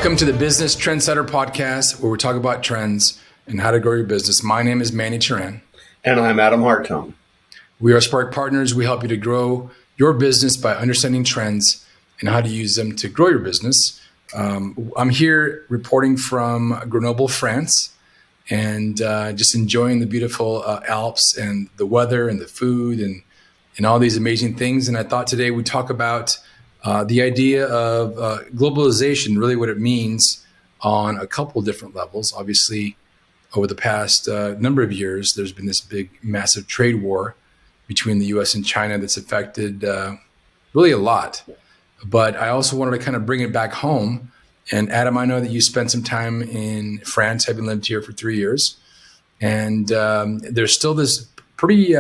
Welcome to the Business Trendsetter podcast, where we talk about trends and how to grow your business. My name is Manny. And I'm Adam Hartung. We are Spark Partners. We help you to grow your business by understanding trends and how to use them to grow your business. I'm here reporting from Grenoble, France, and just enjoying the beautiful Alps and the weather and the food and all these amazing things. And I thought today we'd talk about the idea of globalization, really what it means on a couple different levels. Obviously, over the past number of years, there's been this big, massive trade war between the U.S. and China that's affected really a lot. But I also wanted to kind of bring it back home. And Adam, I know that you spent some time in France, having lived here for 3 years. And there's still this pretty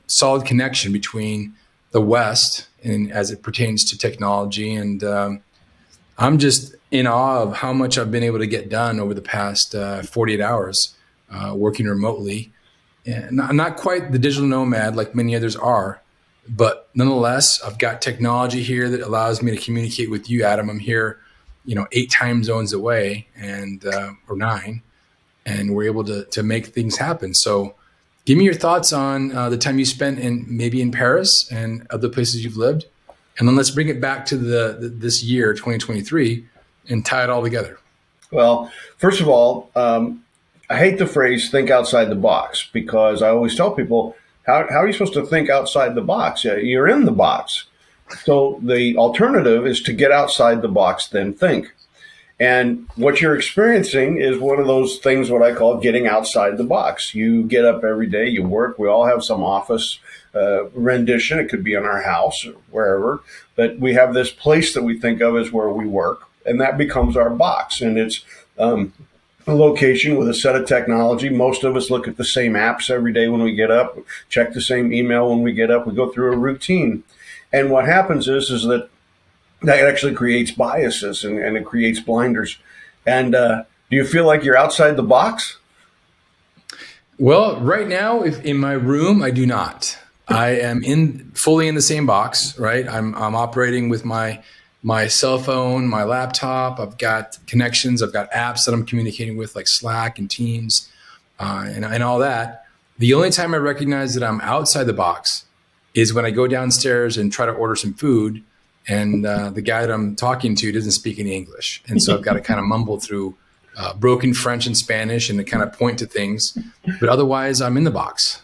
solid connection between the West and as it pertains to technology. And I'm just in awe of how much I've been able to get done over the past 48 hours working remotely. And I'm not quite the digital nomad like many others are, but nonetheless, I've got technology here that allows me to communicate with you, Adam. I'm here, 8 time zones away and or 9, and we're able to make things happen. So give me your thoughts on the time you spent in Paris and other places you've lived. And then let's bring it back to this year, 2023, and tie it all together. Well, first of all, I hate the phrase think outside the box, because I always tell people, how are you supposed to think outside the box? You're in the box. So the alternative is to get outside the box, then think. And what you're experiencing is one of those things, what I call getting outside the box. You get up every day, you work. We all have some office rendition. It could be in our house or wherever. But we have this place that we think of as where we work, and that becomes our box. And it's a location with a set of technology. Most of us look at the same apps every day when we get up, check the same email when we get up. We go through a routine. And what happens is that actually creates biases and it creates blinders. And do you feel like you're outside the box? Well, right now, if in my room, I do not. I am fully in the same box, right? I'm operating with my cell phone, my laptop. I've got connections. I've got apps that I'm communicating with, like Slack and Teams and all that. The only time I recognize that I'm outside the box is when I go downstairs and try to order some food, and the guy that I'm talking to doesn't speak any English. And so I've got to kind of mumble through broken French and Spanish and to kind of point to things. But otherwise, I'm in the box.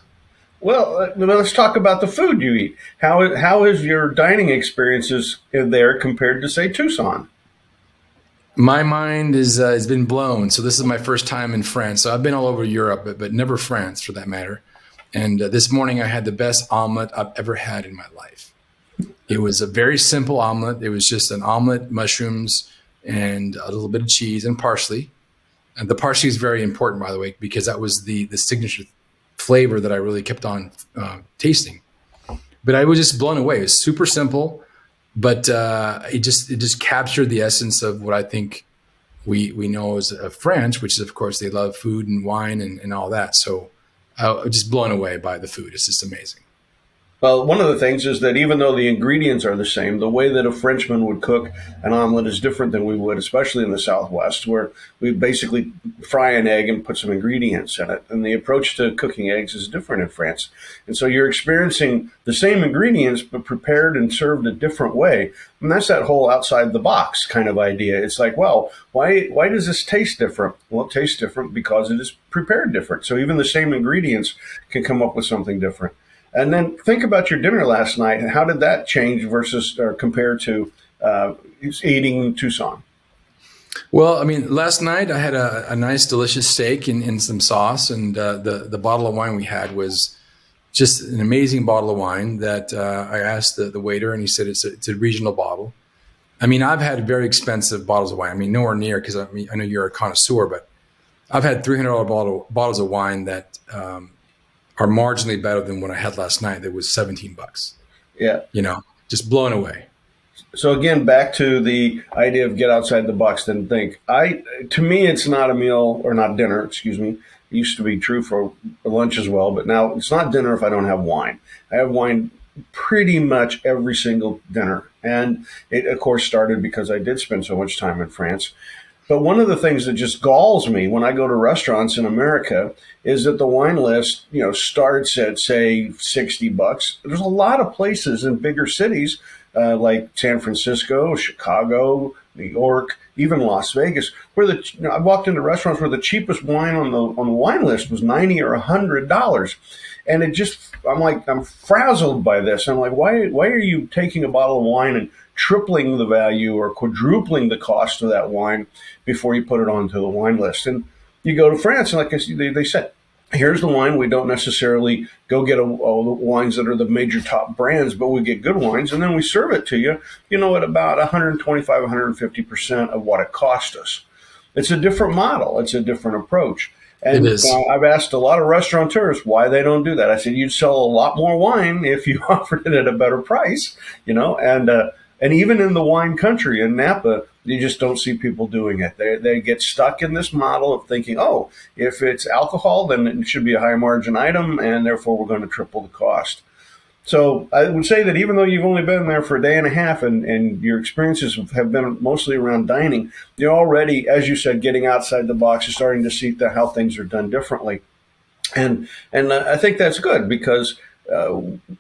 Well, let's talk about the food you eat. How is your dining experiences in there compared to, say, Tucson? My mind has been blown. So this is my first time in France. So I've been all over Europe, but never France for that matter. And this morning I had the best omelet I've ever had in my life. It was a very simple omelet. It was just an omelet, mushrooms, and a little bit of cheese and parsley. And the parsley is very important, by the way, because that was the signature flavor that I really kept on tasting. But I was just blown away. It was super simple, but it just captured the essence of what I think we know as French, which is, of course, they love food and wine and all that. So I was just blown away by the food. It's just amazing. Well, one of the things is that even though the ingredients are the same, the way that a Frenchman would cook an omelet is different than we would, especially in the Southwest, where we basically fry an egg and put some ingredients in it. And the approach to cooking eggs is different in France. And so you're experiencing the same ingredients, but prepared and served a different way. And that's that whole outside the box kind of idea. It's like, well, why does this taste different? Well, it tastes different because it is prepared different. So even the same ingredients can come up with something different. And then think about your dinner last night, and how did that change versus or compare to eating in Tucson? Well, I mean, last night I had a nice, delicious steak and some sauce, and the bottle of wine we had was just an amazing bottle of wine that I asked the waiter, and he said it's a regional bottle. I mean, I've had very expensive bottles of wine. I mean, nowhere near, because I know you're a connoisseur, but I've had $300 bottles of wine that are marginally better than what I had last night. That was $17. Yeah. Just blown away. So again, back to the idea of get outside the box, then think. To me, it's not a meal, or not dinner, excuse me. It used to be true for lunch as well, but now it's not dinner if I don't have wine. I have wine pretty much every single dinner. And it, of course, started because I did spend so much time in France. But one of the things that just galls me when I go to restaurants in America is that the wine list, starts at say $60. There's a lot of places in bigger cities like San Francisco, Chicago, New York, even Las Vegas, where I walked into restaurants where the cheapest wine on the wine list was $90 or $100, and I'm frazzled by this. I'm like, why are you taking a bottle of wine and tripling the value or quadrupling the cost of that wine before you put it onto the wine list? And you go to France, and like I said, they said, here's the wine. We don't necessarily go get all the wines that are the major top brands, but we get good wines, and then we serve it to you, at about 125, 150% of what it cost us. It's a different model. It's a different approach. And It is. I've asked a lot of restaurateurs why they don't do that. I said, you'd sell a lot more wine if you offered it at a better price, and even in the wine country in Napa, you just don't see people doing it. They get stuck in this model of thinking, oh, if it's alcohol, then it should be a high margin item, and therefore we're going to triple the cost. So I would say that even though you've only been there for a day and a half and your experiences have been mostly around dining, you're already, as you said, getting outside the box and starting to see how things are done differently. And I think that's good because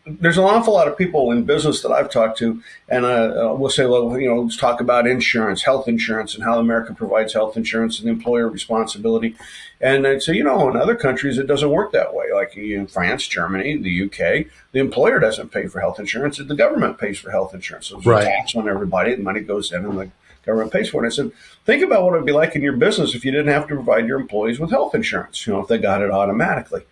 there's an awful lot of people in business that I've talked to, and we'll say, well, let's talk about insurance, health insurance, and how America provides health insurance and employer responsibility. And I'd say, in other countries, it doesn't work that way. Like in France, Germany, the UK, the employer doesn't pay for health insurance. The government pays for health insurance. So there's a tax on everybody. The money goes in and the government pays for it. I said, think about what it would be like in your business if you didn't have to provide your employees with health insurance, if they got it automatically.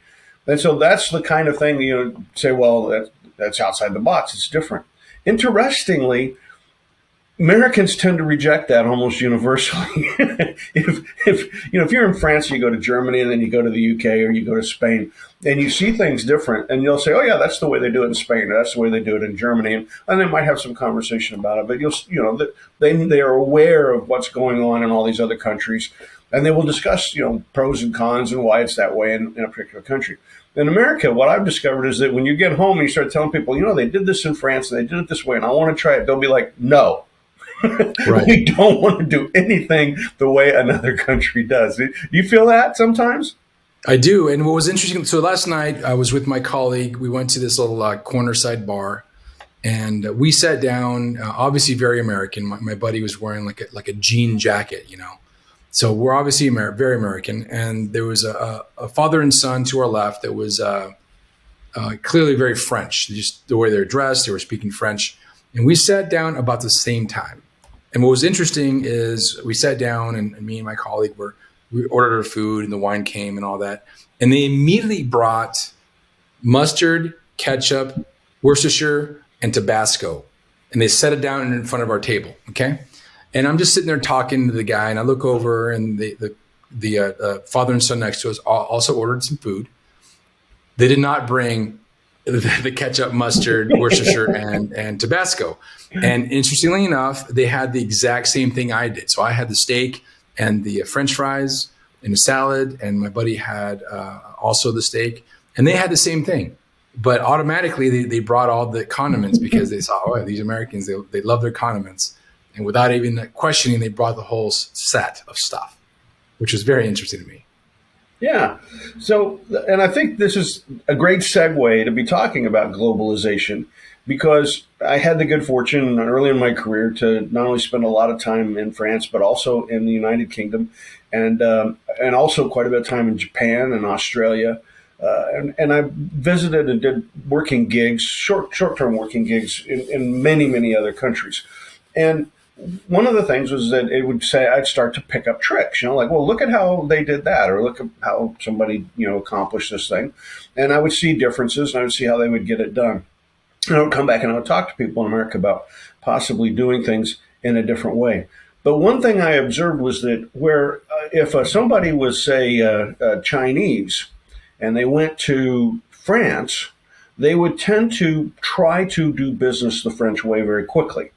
And so that's the kind of thing say, well, that's outside the box. It's different. Interestingly, Americans tend to reject that almost universally. if you're in France, you go to Germany, and then you go to the UK or you go to Spain, and you see things different, and you'll say, oh yeah, that's the way they do it in Spain, or that's the way they do it in Germany, and they might have some conversation about it. But they are aware of what's going on in all these other countries, and they will discuss pros and cons and why it's that way in a particular country. In America, what I've discovered is that when you get home and you start telling people, they did this in France and they did it this way, and I want to try it, they'll be like, no. Right. We don't want to do anything the way another country does. Do you feel that sometimes? I do. And what was interesting, so last night I was with my colleague. We went to this little corner side bar, and we sat down, obviously very American. My buddy was wearing like a jean jacket, So we're obviously very American. And there was a father and son to our left that was clearly very French. Just the way they were dressed, they were speaking French. And we sat down about the same time. And what was interesting is we sat down, and me and my colleague we ordered our food, and the wine came and all that. And they immediately brought mustard, ketchup, Worcestershire, and Tabasco. And they set it down in front of our table. Okay. And I'm just sitting there talking to the guy, and I look over, and the father and son next to us also ordered some food. They did not bring the ketchup, mustard, Worcestershire, and Tabasco. And interestingly enough, they had the exact same thing I did. So I had the steak and the French fries and the salad, and my buddy had also the steak, and they had the same thing. But automatically, they brought all the condiments because they saw, oh, these Americans, they love their condiments. And without even questioning, they brought the whole set of stuff, which was very interesting to me. Yeah. So, and I think this is a great segue to be talking about globalization, because I had the good fortune early in my career to not only spend a lot of time in France, but also in the United Kingdom, and also quite a bit of time in Japan and Australia. And I visited and did working gigs, short-term working gigs in many, many other countries. And one of the things was that it would say I'd start to pick up tricks, like, well, look at how they did that, or look at how somebody, accomplished this thing. And I would see differences, and I would see how they would get it done. And I would come back and I would talk to people in America about possibly doing things in a different way. But one thing I observed was that if somebody was, say, Chinese, and they went to France, they would tend to try to do business the French way very quickly.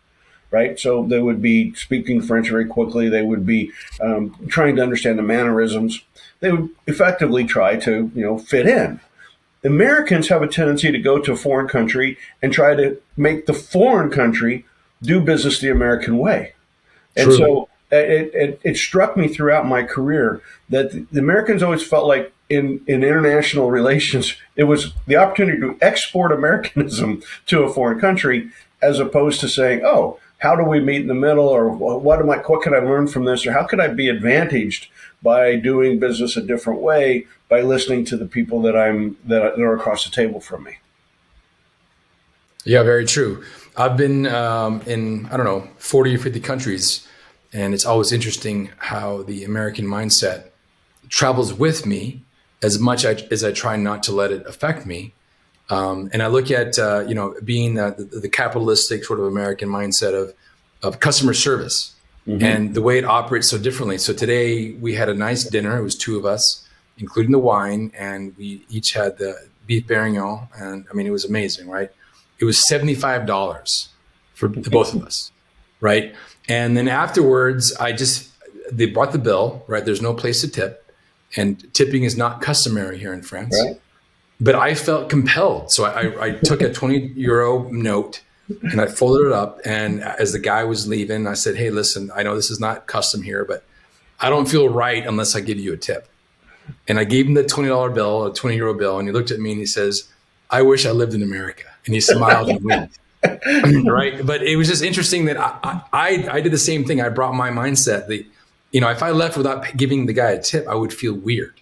Right. So they would be speaking French very quickly. They would be trying to understand the mannerisms. They would effectively try to, fit in. Americans have a tendency to go to a foreign country and try to make the foreign country do business the American way. And True. so it struck me throughout my career that the Americans always felt like in international relations, it was the opportunity to export Americanism to a foreign country, as opposed to saying, oh, how do we meet in the middle, or what can I learn from this, or how could I be advantaged by doing business a different way by listening to the people that are across the table from me. Yeah, very true. I've been in, I don't know, 40 or 50 countries, and it's always interesting how the American mindset travels with me as much as I try not to let it affect me. And I look at, being the capitalistic sort of American mindset of customer service Mm-hmm. and the way it operates so differently. So today we had a nice dinner. It was two of us, including the wine, and we each had the beef bourguignon. And I mean, it was amazing, right? It was $75 for the both of us, right? And then afterwards, they brought the bill, right? There's no place to tip, and tipping is not customary here in France. Right? But I felt compelled. So I took a 20 euro note and I folded it up. And as the guy was leaving, I said, hey, listen, I know this is not custom here, but I don't feel right unless I give you a tip. And I gave him the $20 bill, a 20 euro bill. And he looked at me and he says, I wish I lived in America. And he smiled and winked. Right. But it was just interesting that I did the same thing. I brought my mindset that, if I left without giving the guy a tip, I would feel weird.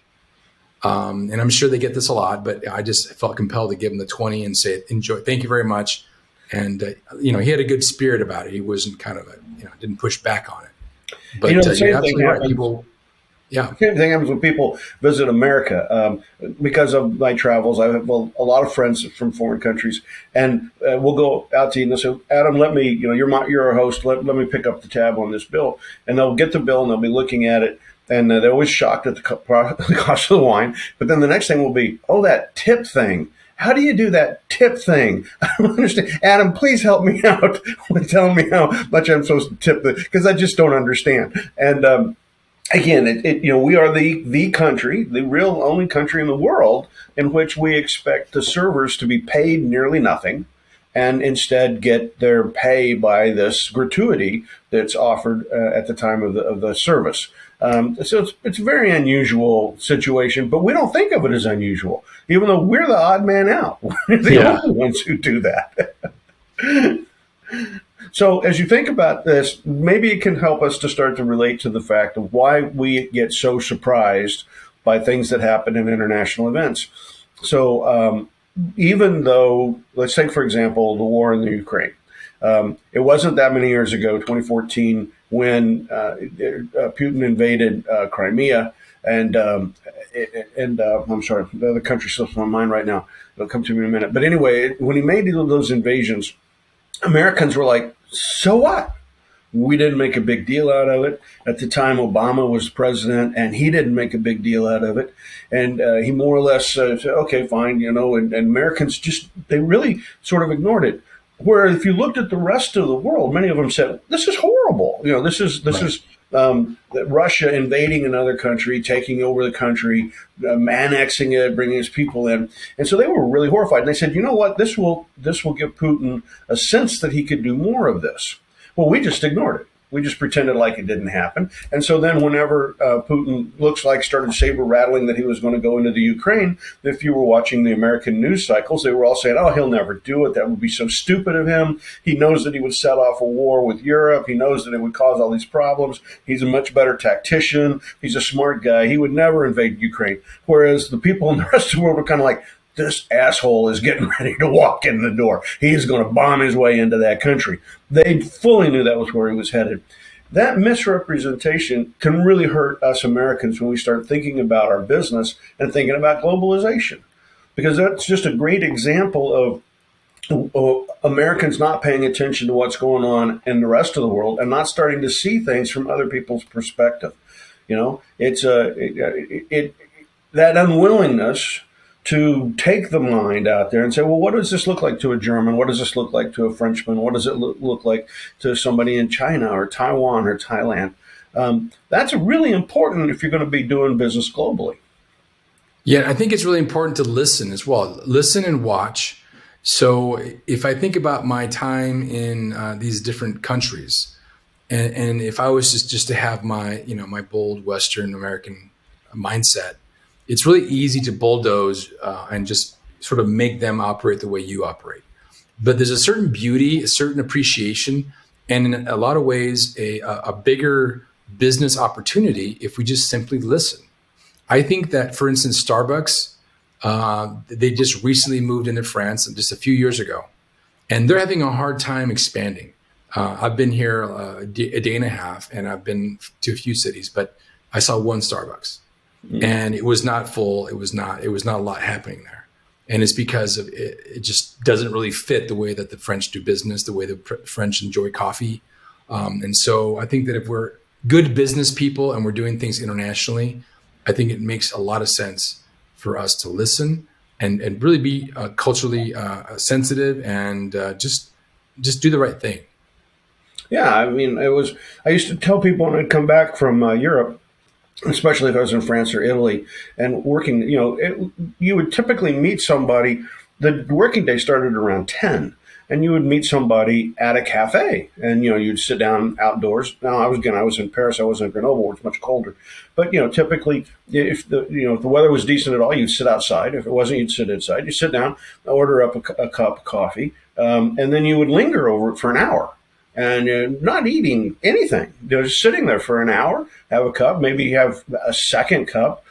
And I'm sure they get this a lot, but I just felt compelled to give him the 20 and say, enjoy, thank you very much. And, he had a good spirit about it. He wasn't kind of didn't push back on it. But The same thing happens. People, yeah. The same thing happens when people visit America. Because of my travels, I have a lot of friends from foreign countries, and we'll go out to eat and they'll say, Adam, let me, you're a host, let me pick up the tab on this bill. And they'll get the bill and they'll be looking at it. And they're always shocked at the cost of the wine. But then the next thing will be, oh, that tip thing. How do you do that tip thing? I don't understand. Adam, please help me out with telling me how much I'm supposed to tip, because I just don't understand. And again, we are the country, the real only country in the world in which we expect the servers to be paid nearly nothing, and instead get their pay by this gratuity that's offered at the time of the service. So it's a very unusual situation, but we don't think of it as unusual, even though we're the odd man out. We're the only ones who do that. So as you think about this, maybe it can help us to start to relate to the fact of why we get so surprised by things that happen in international events. So even though, let's take, for example, the war in the Ukraine. It wasn't that many years ago, 2014, when Putin invaded Crimea, and I'm sorry, the other country slips my mind right now. It'll come to me in a minute. But anyway, when he made those invasions, Americans were like, so what? We didn't make a big deal out of it. At the time, Obama was president, and he didn't make a big deal out of it. And he more or less said, okay, fine, and Americans they really sort of ignored it. Where if you looked at the rest of the world, many of them said, this is horrible. This is Russia invading another country, taking over the country, annexing it, bringing its people in. And so they were really horrified. And they said, you know what, this will give Putin a sense that he could do more of this. Well, we just ignored it. We just pretended like it didn't happen. And so then whenever Putin started saber rattling that he was going to go into the Ukraine, if you were watching the American news cycles, they were all saying, oh, he'll never do it. That would be so stupid of him. He knows that he would set off a war with Europe. He knows that it would cause all these problems. He's a much better tactician. He's a smart guy. He would never invade Ukraine. Whereas the people in the rest of the world were kind of like, this asshole is getting ready to walk in the door. He's going to bomb his way into that country. They fully knew that was where he was headed. That misrepresentation can really hurt us Americans when we start thinking about our business and thinking about globalization, because that's just a great example of Americans not paying attention to what's going on in the rest of the world and not starting to see things from other people's perspective. It's that unwillingness to take the mind out there and say, well, what does this look like to a German? What does this look like to a Frenchman? What does it look like to somebody in China or Taiwan or Thailand? That's really important if you're going to be doing business globally. Yeah, I think it's really important to listen as well. Listen and watch. So if I think about my time in these different countries, and if I was just to have my, my bold Western American mindset, it's really easy to bulldoze and just sort of make them operate the way you operate. But there's a certain beauty, a certain appreciation, and in a lot of ways, a bigger business opportunity if we just simply listen. I think that, for instance, Starbucks, they just recently moved into France just a few years ago, and they're having a hard time expanding. I've been here a day and a half, and I've been to a few cities, but I saw one Starbucks, and it was not full. It was not. It was not a lot happening there, and it's because of it. It just doesn't really fit the way that the French do business, the way the French enjoy coffee, and so I think that if we're good business people and we're doing things internationally, I think it makes a lot of sense for us to listen and really be culturally sensitive and just do the right thing. Yeah, I mean, it was. I used to tell people when I'd come back from Europe, especially if I was in France or Italy and working. You would typically meet somebody. The working day started around 10, and you would meet somebody at a cafe, and you'd sit down outdoors. Now, I was in Paris. I wasn't in Grenoble, where it's much colder. But typically, if the weather was decent at all, you'd sit outside. If it wasn't, you'd sit inside. You sit down, order up a cup of coffee, and then you would linger over it for an hour and not eating anything. Just sitting there for an hour, have a cup, maybe have a second cup,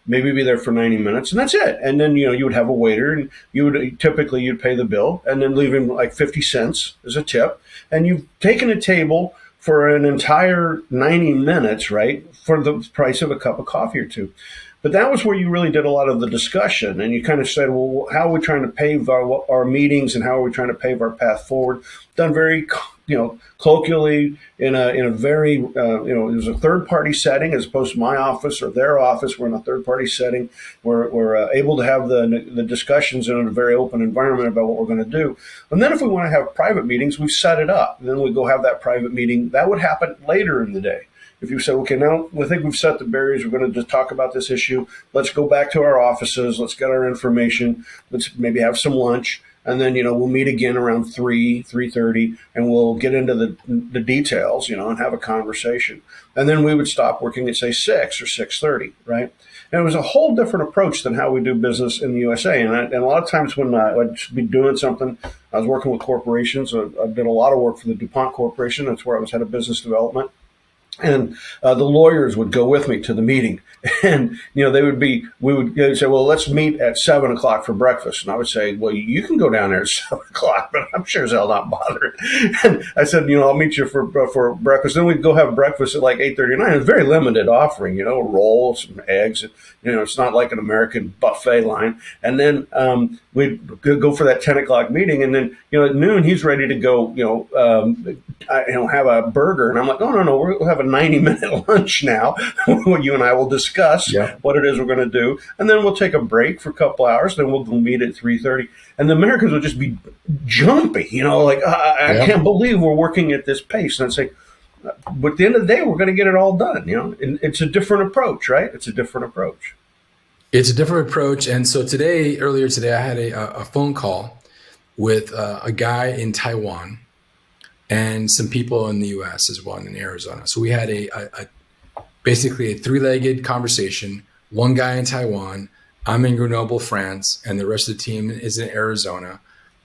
maybe be there for 90 minutes, and that's it. And then you would have a waiter, and you'd pay the bill, and then leave him like 50 cents as a tip, and you've taken a table for an entire 90 minutes, right, for the price of a cup of coffee or two. But that was where you really did a lot of the discussion, and you kind of said, well, how are we trying to pave our meetings, and how are we trying to pave our path forward? Done very, colloquially in a very, it was a third party setting as opposed to my office or their office. We're in a third party setting. We're able to have the discussions in a very open environment about what we're going to do. And then if we want to have private meetings, we've set it up. Then we go have that private meeting. That would happen later in the day. If you say, okay, now I think we've set the barriers, we're going to just talk about this issue. Let's go back to our offices. Let's get our information. Let's maybe have some lunch. And then, we'll meet again around 3:30, and we'll get into the details, and have a conversation. And then we would stop working at, say, 6 or 6:30, right? And it was a whole different approach than how we do business in the USA. And a lot of times when I'd be doing something, I was working with corporations. I did a lot of work for the DuPont Corporation. That's where I was head of business development. And the lawyers would go with me to the meeting, and we would say, well, let's meet at 7 o'clock for breakfast. And I would say, well, you can go down there at 7 o'clock, but I'm sure as hell not bothered. And I said, I'll meet you for breakfast. Then we'd go have breakfast at like 8:39. It was very limited offering, rolls, some eggs. It's not like an American buffet line. And then we'd go for that 10 o'clock meeting, and then at noon he's ready to go, have a burger, and I'm like, no, we'll have a 90-minute lunch now. You and I will discuss what it is we're going to do, and then we'll take a break for a couple hours. Then we'll meet at 3:30, and the Americans will just be jumpy, I can't believe we're working at this pace. And I'd say, but at the end of the day, we're going to get it all done. And it's a different approach, right? It's a different approach. It's a different approach. And so earlier today, I had a phone call with a guy in Taiwan and some people in the U.S. as well, in Arizona. So we had basically a three-legged conversation. One guy in Taiwan, I'm in Grenoble, France, and the rest of the team is in Arizona.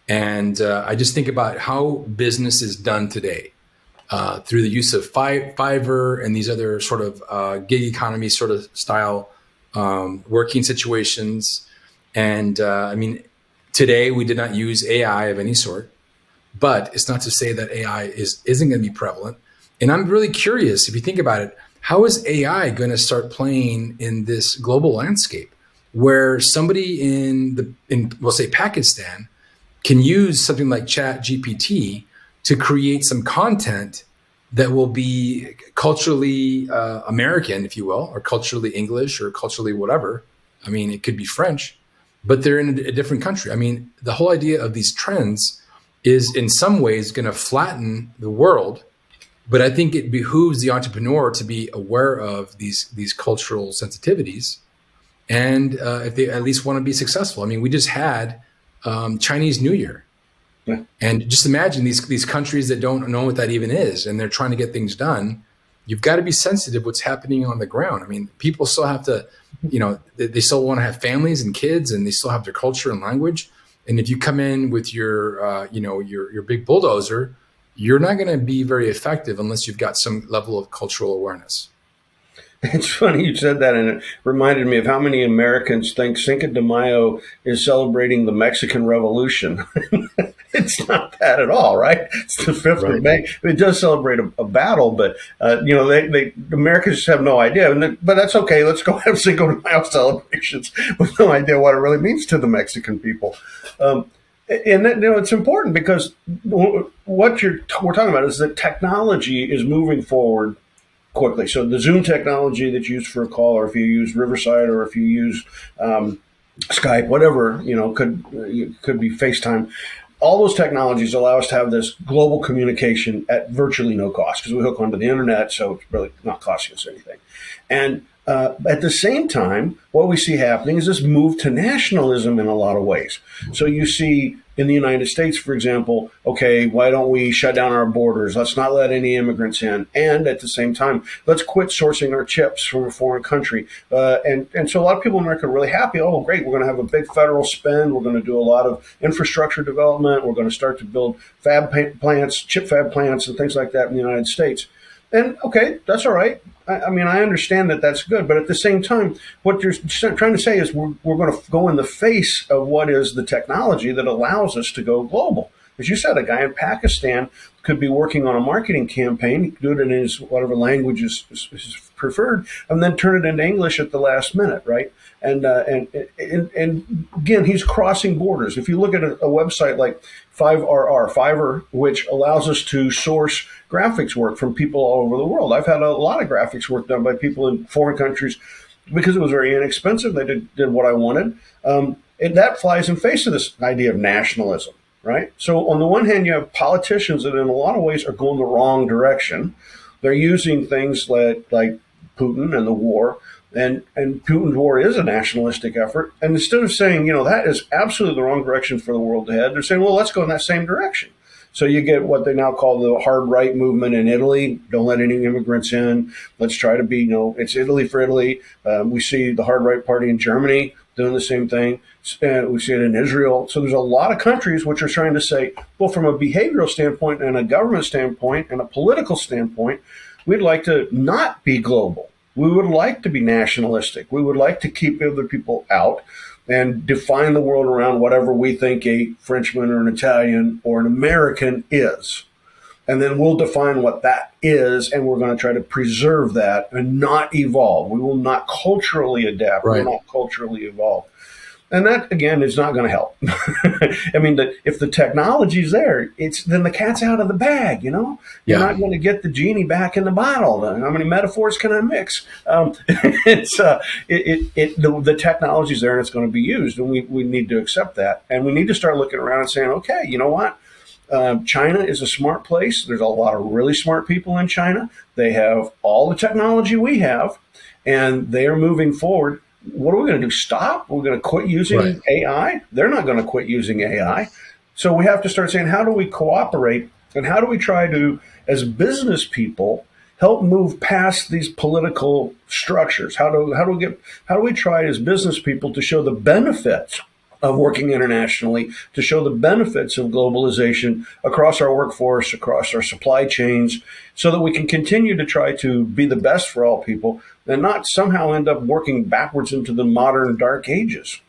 And I just think about how business is done today through the use of Fiverr and these other sort of gig economy sort of style working situations. And today we did not use AI of any sort. But it's not to say that AI isn't going to be prevalent. And I'm really curious, if you think about it, how is AI going to start playing in this global landscape where somebody in we'll say Pakistan can use something like Chat GPT to create some content that will be culturally American, if you will, or culturally English or culturally whatever. It could be French, but they're in a different country. The whole idea of these trends is in some ways going to flatten the world, but I think it behooves the entrepreneur to be aware of these cultural sensitivities, and if they at least want to be successful. We just had Chinese New Year. Yeah. And just imagine these countries that don't know what that even is, and they're trying to get things done. You've got to be sensitive what's happening on the ground. I mean, people still have to, they still want to have families and kids, and they still have their culture and language. And if you come in with your big bulldozer, you're not going to be very effective unless you've got some level of cultural awareness. It's funny you said that, and it reminded me of how many Americans think Cinco de Mayo is celebrating the Mexican Revolution. It's not that at all, right? It's the 5th Right. of May. It does celebrate a battle, but they Americans just have no idea. But that's okay. Let's go have Cinco de Mayo celebrations with no idea what it really means to the Mexican people. And it's important because what we're talking about is that technology is moving forward quickly. So the Zoom technology that's used for a call, or if you use Riverside, or if you use Skype, whatever, could be FaceTime. All those technologies allow us to have this global communication at virtually no cost because we hook onto the internet, so it's really not costing us anything. And at the same time, what we see happening is this move to nationalism in a lot of ways. So you see in the United States, for example, okay, why don't we shut down our borders? Let's not let any immigrants in. And at the same time, let's quit sourcing our chips from a foreign country. And so a lot of people in America are really happy. Oh, great, we're going to have a big federal spend. We're going to do a lot of infrastructure development. We're going to start to build chip fab plants and things like that in the United States. And okay, that's all right. I mean, I understand that that's good, but at the same time, what you're trying to say is we're going to go in the face of what is the technology that allows us to go global. As you said, a guy in Pakistan could be working on a marketing campaign, he could do it in his whatever language is preferred, and then turn it into English at the last minute, right? And again, he's crossing borders. If you look at a website like Fiverr, which allows us to source graphics work from people all over the world. I've had a lot of graphics work done by people in foreign countries because it was very inexpensive. They did what I wanted. And that flies in face of this idea of nationalism, right? So on the one hand, you have politicians that in a lot of ways are going the wrong direction. They're using things like Putin and the war. And Putin's war is a nationalistic effort. And instead of saying, that is absolutely the wrong direction for the world to head, they're saying, well, let's go in that same direction. So you get what they now call the hard right movement in Italy. Don't let any immigrants in. Let's try to be, it's Italy for Italy. We see the hard right party in Germany doing the same thing. We see it in Israel. So there's a lot of countries which are trying to say, well, from a behavioral standpoint and a government standpoint and a political standpoint, we'd like to not be global. We would like to be nationalistic. We would like to keep other people out and define the world around whatever we think a Frenchman or an Italian or an American is. And then we'll define what that is, and we're going to try to preserve that and not evolve. We will not culturally adapt. Right. We will not culturally evolve. And that, again, is not going to help. I mean, if the technology's there, then the cat's out of the bag, You're not going to get the genie back in the bottle. How many metaphors can I mix? The technology's there and it's going to be used, and we need to accept that. And we need to start looking around and saying, okay, you know what? China is a smart place. There's a lot of really smart people in China. They have all the technology we have, and they are moving forward. What are we going to do? Stop? We're going to quit using AI? They're not going to quit using AI. So we have to start saying, how do we cooperate, and how do we try to, as business people, help move past these political structures? How do we try as business people to show the benefits of working internationally, to show the benefits of globalization across our workforce, across our supply chains, so that we can continue to try to be the best for all people and not somehow end up working backwards into the modern dark ages.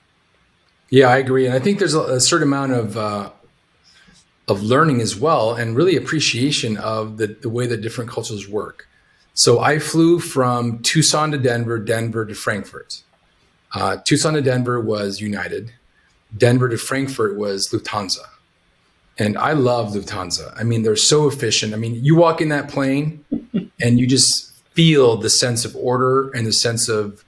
Yeah, I agree. And I think there's a certain amount of learning as well, and really appreciation of the way that different cultures work. So I flew from Tucson to Denver, Denver to Frankfurt. Tucson to Denver was United. Denver to Frankfurt was Lufthansa. And I love Lufthansa. I mean, they're so efficient. I mean, you walk in that plane and you just feel the sense of order and the sense of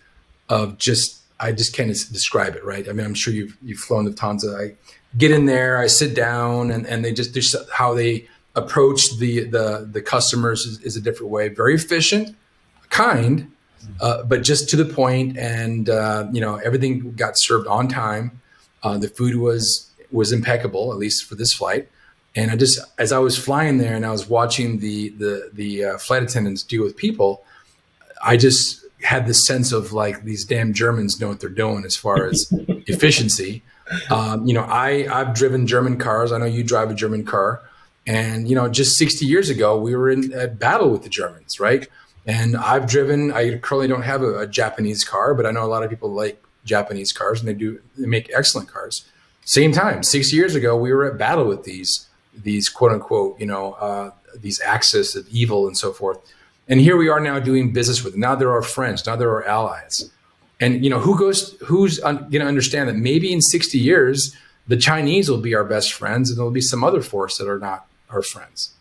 just, I just can't describe it, right? I mean, I'm sure you've flown Lufthansa. I get in there, I sit down, and they just how they approach the customers is a different way. Very efficient, kind, but just to the point, and everything got served on time. The food was was impeccable, at least for this flight. And as I was flying there and I was watching the flight attendants deal with people, I just had this sense of like these damn Germans know what they're doing as far as efficiency. I've driven German cars. I know you drive a German car, and just 60 years ago we were in a battle with the Germans, right? And I currently don't have a Japanese car, but I know a lot of people like Japanese cars, and they make excellent cars. Same time, 60 years ago we were at battle with these quote unquote, these axis of evil and so forth. And here we are now doing business with them. Now they're our friends. Now they're our allies. And who's going to understand that maybe in 60 years, the Chinese will be our best friends and there'll be some other force that are not our friends.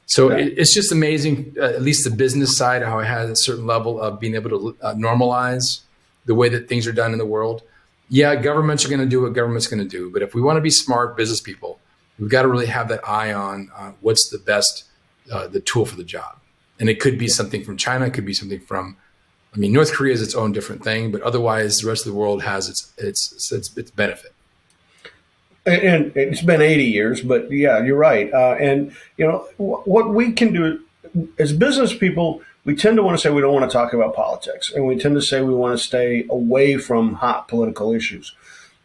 So it's just amazing, at least the business side, how it has a certain level of being able to normalize the way that things are done in the world. Yeah, governments are going to do what government's going to do. But if we want to be smart business people, we've got to really have that eye on what's the best, the tool for the job. And it could be something from China. It could be something from, North Korea is its own different thing, but otherwise the rest of the world has its benefit. And it's been 80 years, but yeah, you're right. What we can do as business people, we tend to want to say we don't want to talk about politics, and we tend to say we want to stay away from hot political issues.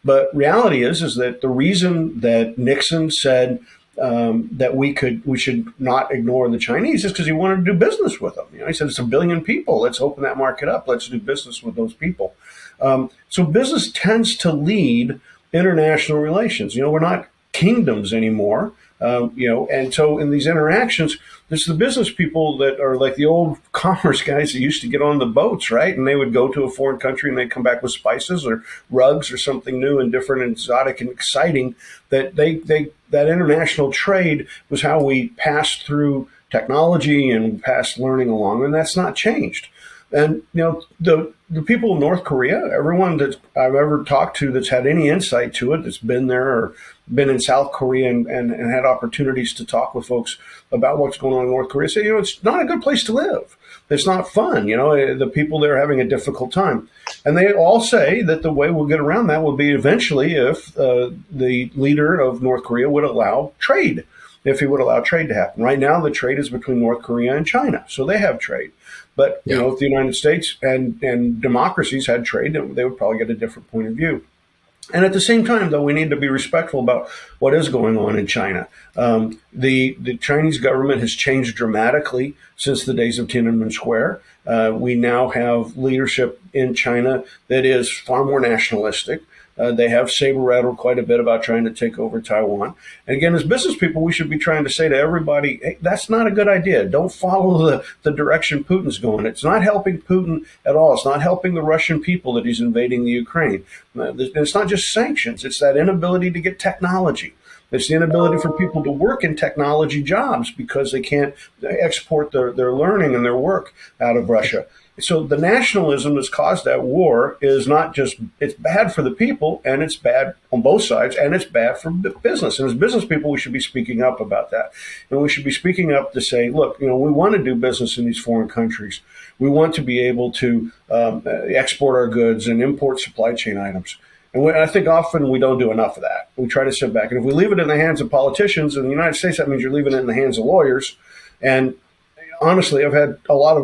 But reality is that the reason that Nixon said that we should not ignore the Chinese is because he wanted to do business with them. He said it's 1 billion people. Let's open that market up. Let's do business with those people. So business tends to lead international relations. We're not kingdoms anymore. And so in these interactions, there's the business people that are like the old commerce guys that used to get on the boats, right? And they would go to a foreign country and they'd come back with spices or rugs or something new and different and exotic and exciting. That that international trade was how we passed through technology and passed learning along, and that's not changed. And the people of North Korea, everyone that I've ever talked to that's had any insight to it, that's been there or been in South Korea and had opportunities to talk with folks about what's going on in North Korea, say, it's not a good place to live. It's not fun. The people there are having a difficult time. And they all say that the way we'll get around that will be eventually if the leader of North Korea would allow trade, if he would allow trade to happen. Right now, the trade is between North Korea and China. So they have trade. But, if the United States and democracies had trade, they would probably get a different point of view. And at the same time, though, we need to be respectful about what is going on in China. The Chinese government has changed dramatically since the days of Tiananmen Square. We now have leadership in China that is far more nationalistic. They have saber-rattled quite a bit about trying to take over Taiwan. And again, as business people, we should be trying to say to everybody, hey, that's not a good idea. Don't follow the direction Putin's going. It's not helping Putin at all. It's not helping the Russian people that he's invading the Ukraine. It's not just sanctions. It's that inability to get technology. It's the inability for people to work in technology jobs because they can't export their learning and their work out of Russia. So the nationalism that's caused that war is not just, it's bad for the people, and it's bad on both sides, and it's bad for business. And as business people, we should be speaking up about that. And we should be speaking up to say, look, we want to do business in these foreign countries. We want to be able to export our goods and import supply chain items. And I think often we don't do enough of that. We try to sit back. And if we leave it in the hands of politicians in the United States, that means you're leaving it in the hands of lawyers. And honestly, I've had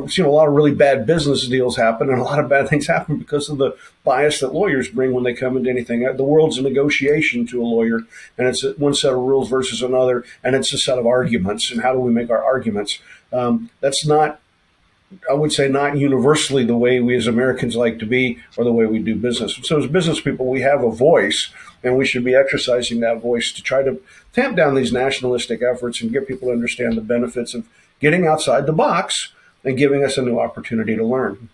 seen a lot of really bad business deals happen, and a lot of bad things happen because of the bias that lawyers bring when they come into anything. The world's a negotiation to a lawyer, and it's one set of rules versus another, and it's a set of arguments. And how do we make our arguments? That's not, I would say, not universally the way we as Americans like to be or the way we do business. So as business people, we have a voice, and we should be exercising that voice to try to tamp down these nationalistic efforts and get people to understand the benefits of getting outside the box and giving us a new opportunity to learn.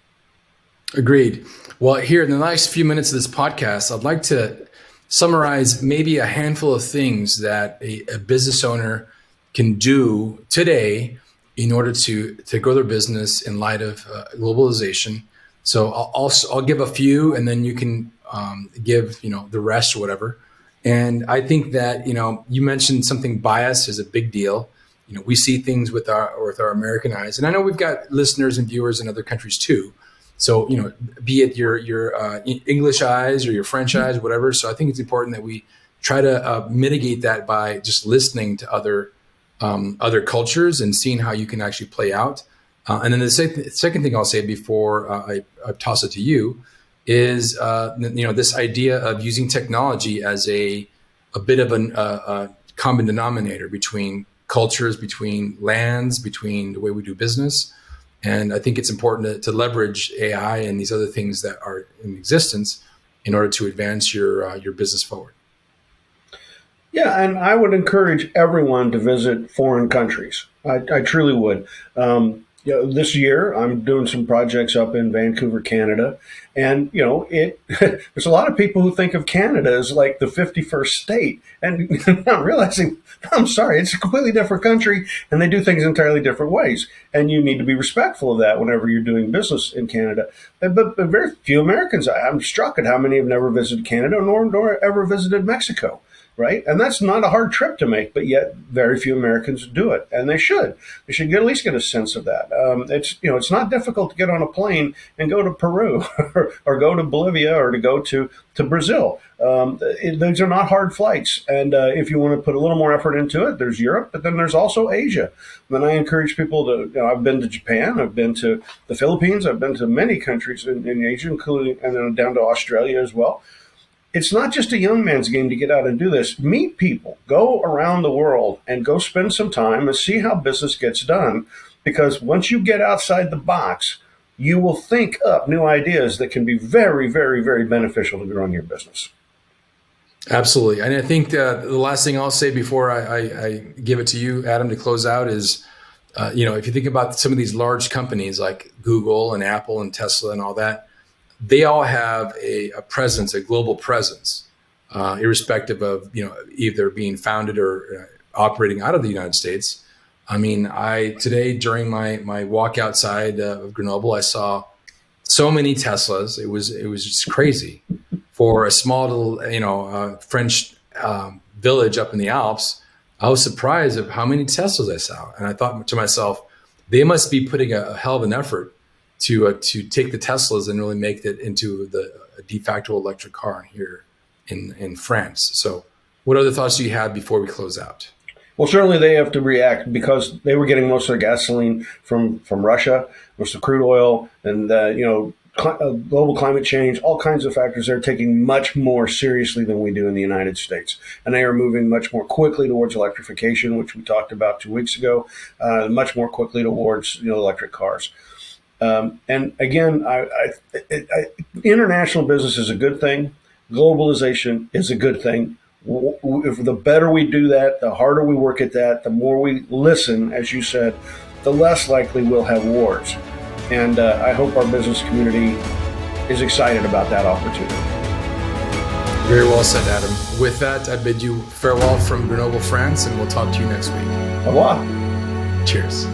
Agreed. Well, here in the last few minutes of this podcast, I'd like to summarize maybe a handful of things that a business owner can do today in order to grow their business in light of globalization. So I'll give a few, and then you can give the rest or whatever. And I think that you mentioned something, bias is a big deal. We see things with our American eyes, and I know we've got listeners and viewers in other countries too. So be it your English eyes or your French eyes, whatever. So I think it's important that we try to mitigate that by just listening to other cultures and seeing how you can actually play out. And then the second thing I'll say before I toss it to you is, this idea of using technology as a bit of a common denominator between cultures, between lands, between the way we do business. And I think it's important to leverage AI and these other things that are in existence in order to advance your business forward. Yeah, and I would encourage everyone to visit foreign countries. I truly would. This year I'm doing some projects up in Vancouver, Canada, and there's a lot of people who think of Canada as like the 51st state, and not realizing, I'm sorry, it's a completely different country, and they do things entirely different ways, and you need to be respectful of that whenever you're doing business in Canada. But very few Americans, I'm struck at how many have never visited Canada nor ever visited Mexico. Right, and that's not a hard trip to make, but yet very few Americans do it, and they should. They should at least get a sense of that. It's not difficult to get on a plane and go to Peru, or go to Bolivia, or to go to Brazil. These are not hard flights, and if you want to put a little more effort into it, there's Europe, but then there's also Asia. And I encourage people to. I've been to Japan, I've been to the Philippines, I've been to many countries in Asia, including and then down to Australia as well. It's not just a young man's game to get out and do this. Meet people, go around the world and go spend some time and see how business gets done. Because once you get outside the box, you will think up new ideas that can be very, very, very beneficial to growing your business. Absolutely. And I think the last thing I'll say before I give it to you, Adam, to close out is, if you think about some of these large companies like Google and Apple and Tesla and all that, they all have a presence, a global presence, irrespective of, either being founded or operating out of the United States. I mean, today during my walk outside of Grenoble, I saw so many Teslas. It was just crazy for a small little, French village up in the Alps. I was surprised at how many Teslas I saw. And I thought to myself, they must be putting a hell of an effort to take the Teslas and really make it into the de facto electric car here in France. So what other thoughts do you have before we close out? Well, certainly they have to react because they were getting most of their gasoline from Russia, most of crude oil, and global climate change, all kinds of factors they're taking much more seriously than we do in the United States. And they are moving much more quickly towards electrification, which we talked about 2 weeks ago, much more quickly towards electric cars. And again, international business is a good thing. Globalization is a good thing. If the better we do that, the harder we work at that, the more we listen, as you said, the less likely we'll have wars. And I hope our business community is excited about that opportunity. Very well said, Adam. With that, I bid you farewell from Grenoble, France, and we'll talk to you next week. Au revoir. Cheers.